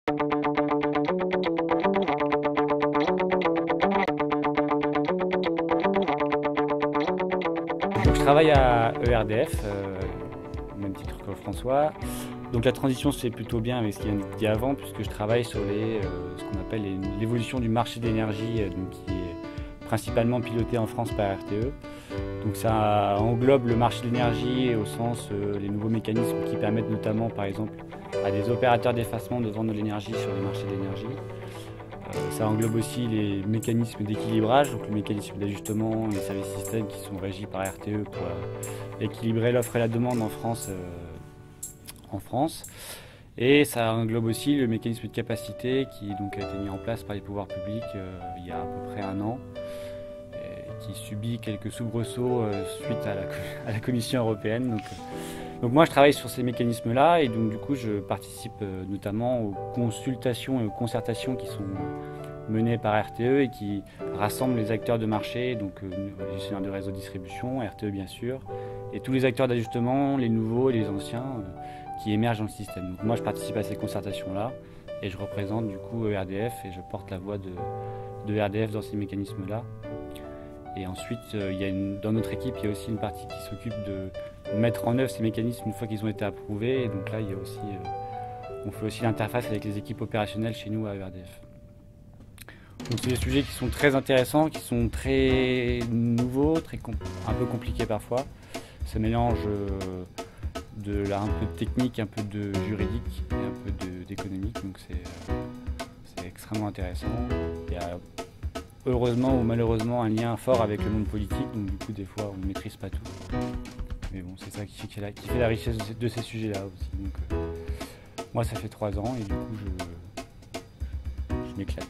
Donc, je travaille à ERDF, au même titre que François. Donc la transition se fait plutôt bien avec ce qu'il y a dit avant, puisque je travaille sur ce qu'on appelle l'évolution du marché de l'énergie, qui est principalement piloté en France par RTE. Donc ça englobe le marché de l'énergie au sens les nouveaux mécanismes qui permettent notamment, par exemple, à des opérateurs d'effacement de vendre de l'énergie sur les marchés de l'énergie. Ça englobe aussi les mécanismes d'équilibrage, donc le mécanisme d'ajustement, les services systèmes qui sont régis par RTE pour équilibrer l'offre et la demande en France. Et ça englobe aussi le mécanisme de capacité qui donc, a été mis en place par les pouvoirs publics il y a à peu près un an, et qui subit quelques soubresauts suite à la Commission européenne. Donc moi je travaille sur ces mécanismes-là, et donc du coup je participe notamment aux consultations et aux concertations qui sont menées par RTE et qui rassemblent les acteurs de marché, donc les gestionnaires de réseau de distribution, RTE bien sûr, et tous les acteurs d'ajustement, les nouveaux et les anciens, qui émergent dans le système. Donc moi je participe à ces concertations-là et je représente du coup ERDF et je porte la voix de ERDF dans ces mécanismes-là. Et ensuite, dans notre équipe, il y a aussi une partie qui s'occupe de mettre en œuvre ces mécanismes une fois qu'ils ont été approuvés. Et donc là, il y a aussi, on fait aussi l'interface avec les équipes opérationnelles chez nous à ERDF. Donc c'est des sujets qui sont très intéressants, qui sont très nouveaux, un peu compliqués parfois. Ça mélange un peu de technique, un peu de juridique et un peu d'économique, donc c'est extrêmement intéressant. Il y a heureusement ou malheureusement un lien fort avec le monde politique, donc du coup des fois on ne maîtrise pas tout. Mais bon, c'est ça qui fait la richesse de ces sujets-là aussi. Donc, moi ça fait 3 ans et du coup je m'éclate.